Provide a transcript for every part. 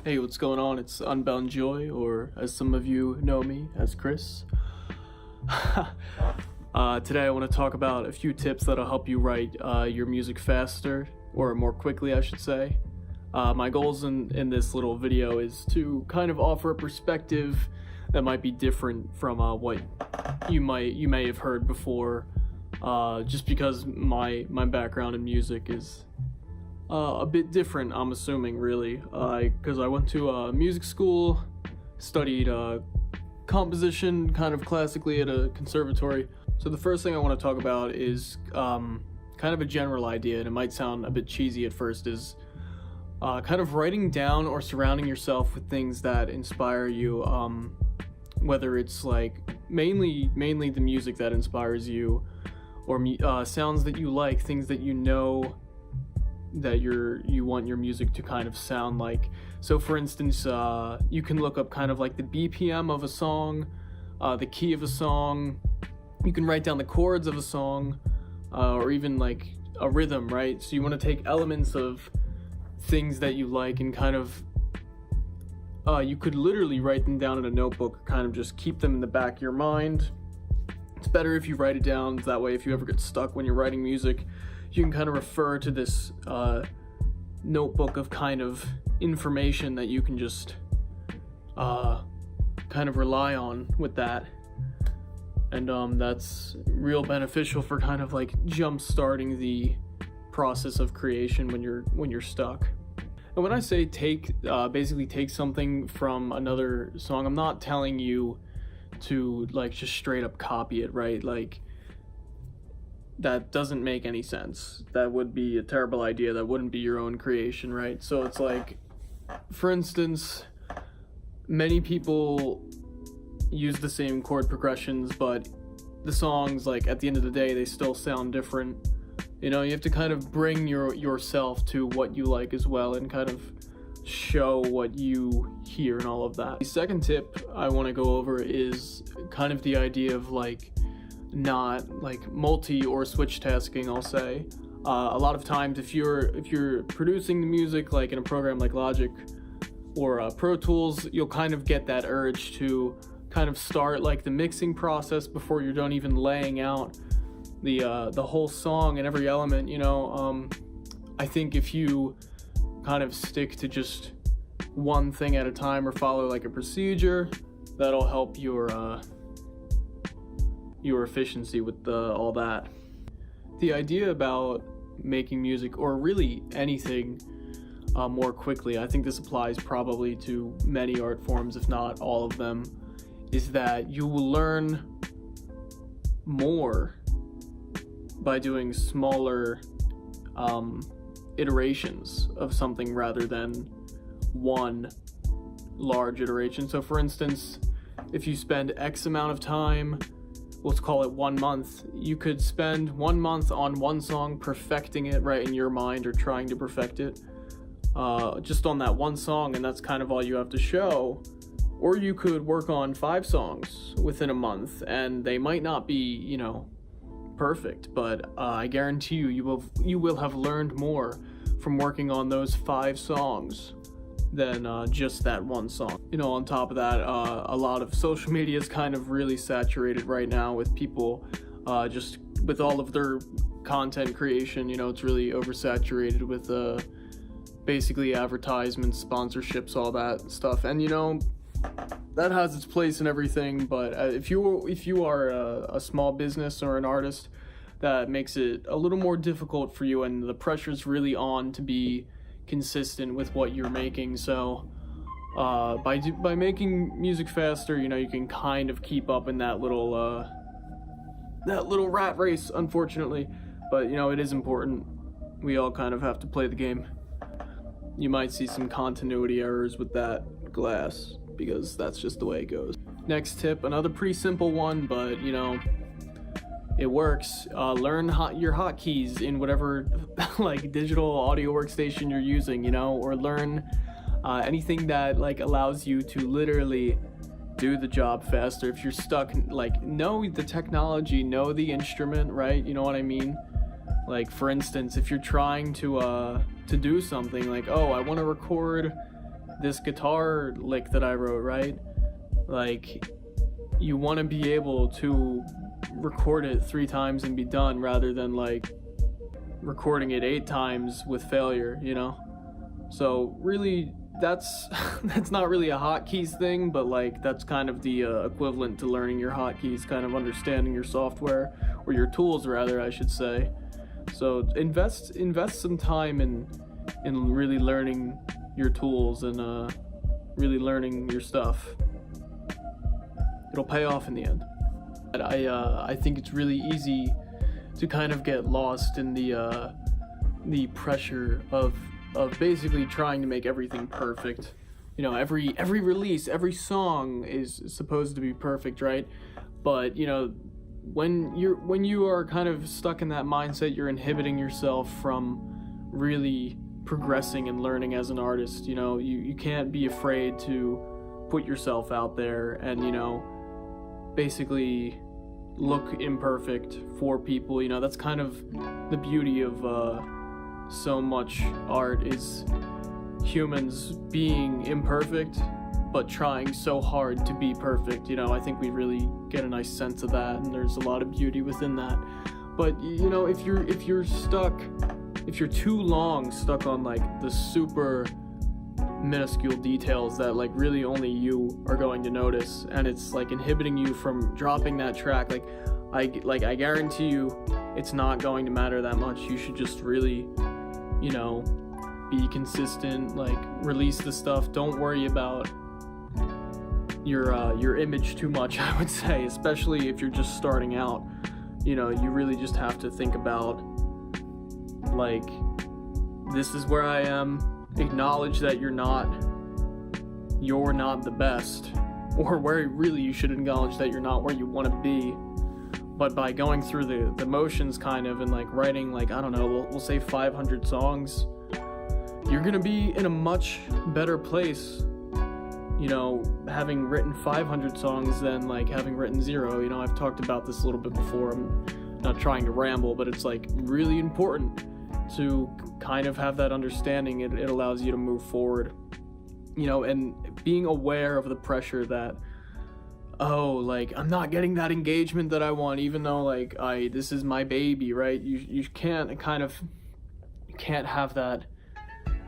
Hey, what's going on? It's Unbound Joy, or as some of you know me as Chris. Today I want to talk about a few tips that'll help you write your music faster, or more quickly I should say. My goals in this little video is to kind of offer a perspective that might be different from what you may have heard before, just because my background in music is a bit different, I'm assuming, really, because I went to music school, studied composition kind of classically at a conservatory. So the first thing I want to talk about is kind of a general idea, and it might sound a bit cheesy at first, is kind of writing down or surrounding yourself with things that inspire you, whether it's like mainly the music that inspires you, or sounds that you like, things that you know that you want your music to kind of sound like. So for instance, you can look up kind of like the BPM of a song, the key of a song. You can write down the chords of a song, or even like a rhythm, right? So you want to take elements of things that you like and kind of you could literally write them down in a notebook, kind of just keep them in the back of your mind. It's better if you write it down, that way if you ever get stuck when you're writing music, you can kind of refer to this notebook of kind of information that you can just kind of rely on with that. And that's real beneficial for kind of like jump starting the process of creation when you're stuck. And when I say basically take something from another song, I'm not telling you to like just straight up copy it, right? Like, that doesn't make any sense. That would be a terrible idea. That wouldn't be your own creation, right? So it's like, for instance, many people use the same chord progressions, but the songs, like, at the end of the day, they still sound different. You know, you have to kind of bring yourself to what you like as well, and kind of show what you hear and all of that. The second tip I want to go over is kind of the idea of like not like multi or switch tasking, I'll say. A lot of times if you're producing the music like in a program like Logic or Pro Tools, you'll kind of get that urge to kind of start like the mixing process before you're done even laying out the whole song and every element, you know. I think if you kind of stick to just one thing at a time or follow like a procedure, that'll help your efficiency with all that. The idea about making music, or really anything, more quickly, I think this applies probably to many art forms, if not all of them, is that you will learn more by doing smaller iterations of something rather than one large iteration. So for instance, if you spend X amount of time, let's call it 1 month, you could spend 1 month on one song perfecting it right in your mind, or trying to perfect it just on that one song, and that's kind of all you have to show. Or you could work on 5 songs within a month, and they might not be, you know, perfect, but I guarantee you will have learned more from working on those 5 songs than just that one song. You know, on top of that, a lot of social media is kind of really saturated right now with people just with all of their content creation. You know, it's really oversaturated with basically advertisements, sponsorships, all that stuff. And you know, that has its place and everything, but if you are a small business or an artist, that makes it a little more difficult for you, and the pressure's really on to be consistent with what you're making. So by making music faster, you know, you can kind of keep up in that little rat race, unfortunately. But you know, it is important. We all kind of have to play the game. You might see some continuity errors with that glass, because that's just the way it goes. Next tip, another pretty simple one, but you know, it works. Learn your hotkeys in whatever like digital audio workstation you're using, you know, or learn anything that like allows you to literally do the job faster. If you're stuck, like, know the technology, know the instrument, right? You know what I mean? Like, for instance, if you're trying to do something like, oh, I want to record this guitar lick that I wrote, right? Like, you want to be able to record it 3 times and be done, rather than like recording it 8 times with failure, you know? So really, that's not really a hotkeys thing, but like that's kind of the equivalent to learning your hotkeys, kind of understanding your software, or your tools rather, I should say. So invest some time in really learning your tools and really learning your stuff. It'll pay off in the end. But I think it's really easy to kind of get lost in the pressure of basically trying to make everything perfect. You know, every release, every song is supposed to be perfect, right? But you know, when you are kind of stuck in that mindset, you're inhibiting yourself from really progressing and learning as an artist. You know, you can't be afraid to put yourself out there and, you know, basically look imperfect for people. You know, that's kind of the beauty of so much art, is humans being imperfect but trying so hard to be perfect. You know, I think we really get a nice sense of that, and there's a lot of beauty within that. But you know, if you're too long stuck on like the super minuscule details that like really only you are going to notice, and it's like inhibiting you from dropping that track, I guarantee you it's not going to matter that much. You should just really, you know, be consistent, like release the stuff. Don't worry about your image too much, I would say, especially if you're just starting out. You know, you really just have to think about, like, this is where I am. Acknowledge that you're not the best, or where really you should acknowledge that you're not where you want to be. But by going through the motions kind of, and like writing, like, I don't know, we'll say 500 songs, you're gonna be in a much better place, you know, having written 500 songs than like having written 0. You know, I've talked about this a little bit before. I'm not trying to ramble, but it's like really important to kind of have that understanding. It allows you to move forward, you know, and being aware of the pressure that, oh, like, I'm not getting that engagement that I want, even though like this is my baby, right? You can't have that.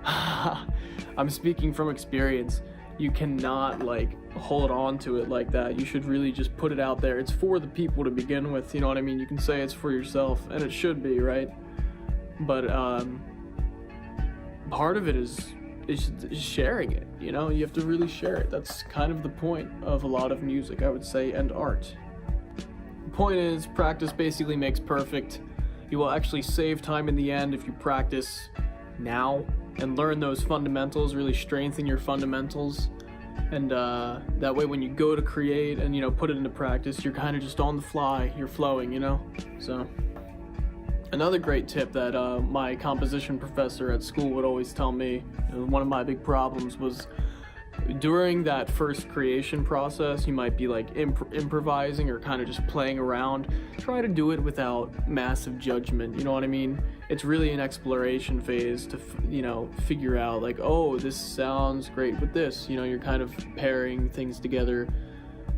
I'm speaking from experience. You cannot like hold on to it like that. You should really just put it out there. It's for the people to begin with, you know what I mean? You can say it's for yourself, and it should be, right? But part of it is sharing it, you know? You have to really share it. That's kind of the point of a lot of music, I would say, and art. The point is, practice basically makes perfect. You will actually save time in the end if you practice now and learn those fundamentals, really strengthen your fundamentals. And that way when you go to create and, you know, put it into practice, you're kind of just on the fly, you're flowing, you know? So another great tip that my composition professor at school would always tell me, one of my big problems was during that first creation process, you might be like improvising or kind of just playing around. Try to do it without massive judgment, you know what I mean? It's really an exploration phase to, you know, figure out like, oh, this sounds great with this, you know, you're kind of pairing things together,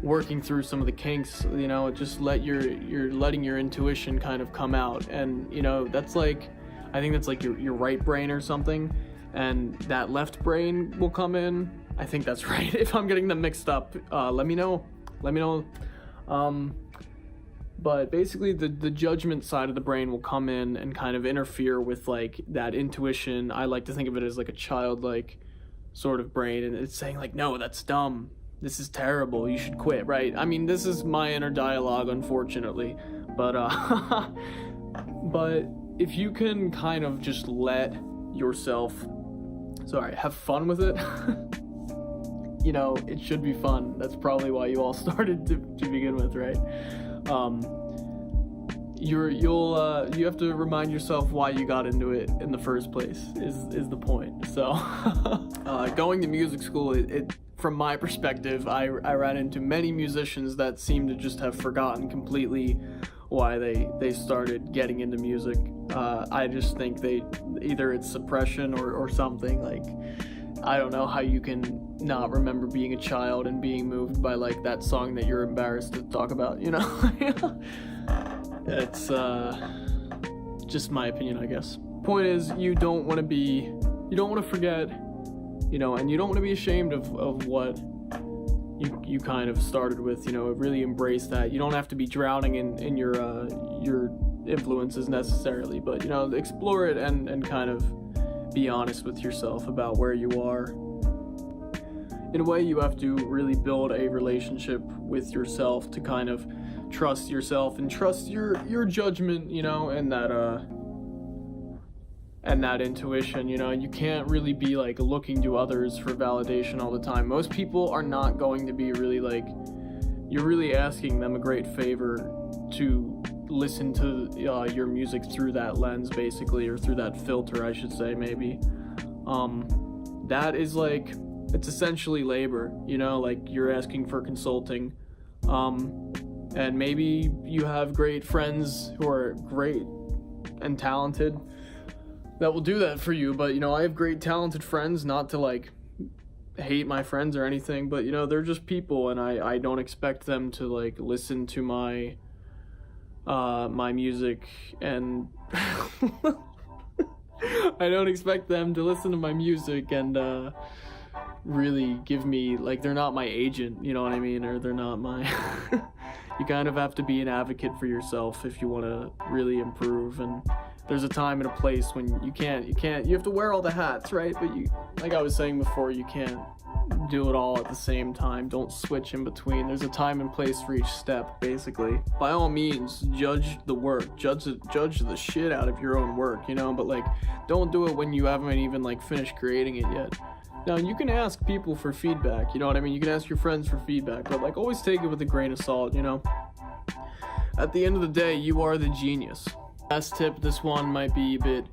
working through some of the kinks, you know, just you're letting your intuition kind of come out. And, you know, that's like, I think that's like your right brain or something, and that left brain will come in. I think that's right. If I'm getting them mixed up, let me know. But basically the judgment side of the brain will come in and kind of interfere with like that intuition. I like to think of it as like a childlike sort of brain, and it's saying like, no, that's dumb. This is terrible. You should quit, right? I mean, this is my inner dialogue, unfortunately. But but if you can kind of just let yourself, have fun with it, you know, it should be fun. That's probably why you all started to begin with, right? You have to remind yourself why you got into it in the first place is the point. So going to music school, it from my perspective, I ran into many musicians that seem to just have forgotten completely why they started getting into music. I just think either it's suppression or something. Like, I don't know how you can not remember being a child and being moved by like that song that you're embarrassed to talk about, you know? It's just my opinion, I guess. Point is, you don't want to forget, you know, and you don't want to be ashamed of what you kind of started with, you know. Really embrace that. You don't have to be drowning in your influences necessarily, but, you know, explore it and kind of be honest with yourself about where you are. In a way, you have to really build a relationship with yourself to kind of trust yourself and trust your judgment, you know, and that intuition, you know. You can't really be like looking to others for validation all the time. Most people are not going to be really like, you're really asking them a great favor to listen to your music through that lens, basically, or through that filter, I should say, maybe. That is like, it's essentially labor, you know, like you're asking for consulting. And maybe you have great friends who are great and talented that will do that for you, but, you know, I have great talented friends, not to like hate my friends or anything, but, you know, they're just people, and I don't expect them to like listen to my music, and I don't expect them to listen to my music and really give me, like, they're not my agent, you know what I mean, or they're not my you kind of have to be an advocate for yourself if you want to really improve, and there's a time and a place when you have to wear all the hats, right? But you, like I was saying before, you can't do it all at the same time. Don't switch in between. There's a time and place for each step, basically. By all means, judge the work, judge the shit out of your own work, you know, but like, don't do it when you haven't even like finished creating it yet. Now, you can ask people for feedback, you know what I mean? You can ask your friends for feedback, but like, always take it with a grain of salt, you know? At the end of the day, you are the genius. Last tip, this one might be a bit,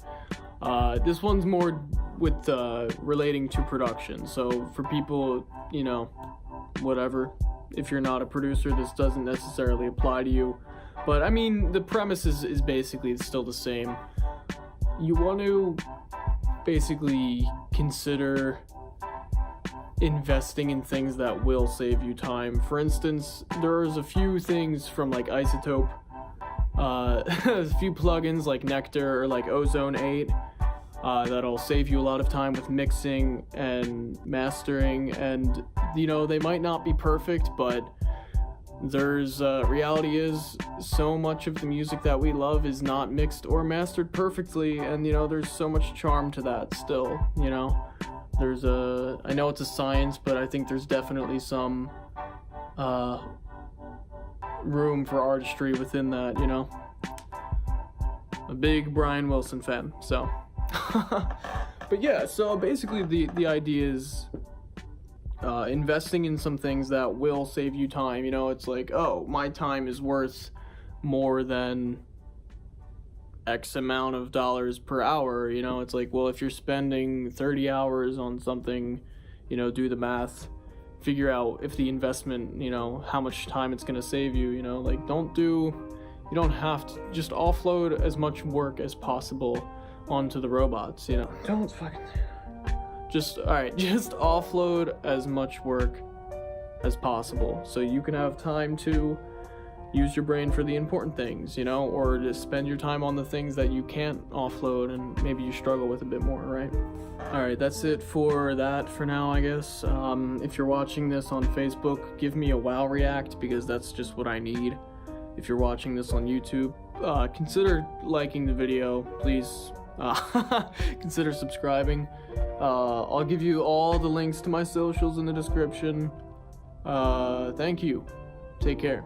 this one's more with relating to production. So for people, you know, whatever, if you're not a producer, this doesn't necessarily apply to you. But I mean, the premise is basically still the same. You want to basically consider investing in things that will save you time. For instance, there's a few things from like iZotope, a few plugins like Nectar or like Ozone 8 that'll save you a lot of time with mixing and mastering, and, you know, they might not be perfect, but there's reality is so much of the music that we love is not mixed or mastered perfectly, and, you know, there's so much charm to that still, you know. There's I know it's a science, but I think there's definitely some room for artistry within that, you know. A big Brian Wilson fan, so. But yeah, so basically the idea is investing in some things that will save you time, you know. It's like, oh, my time is worth more than X amount of dollars per hour, you know. It's like, well, if you're spending 30 hours on something, you know, do the math, figure out if the investment, you know, how much time it's gonna save you, you know. Like, you don't have to just offload as much work as possible onto the robots, you know. Don't fucking just offload as much work as possible so you can have time to use your brain for the important things, you know, or just spend your time on the things that you can't offload and maybe you struggle with a bit more, right? Alright, that's it for that for now, I guess. If you're watching this on Facebook, give me a wow react, because that's just what I need. If you're watching this on YouTube, consider liking the video, please. Consider subscribing. I'll give you all the links to my socials in the description. Thank you. Take care.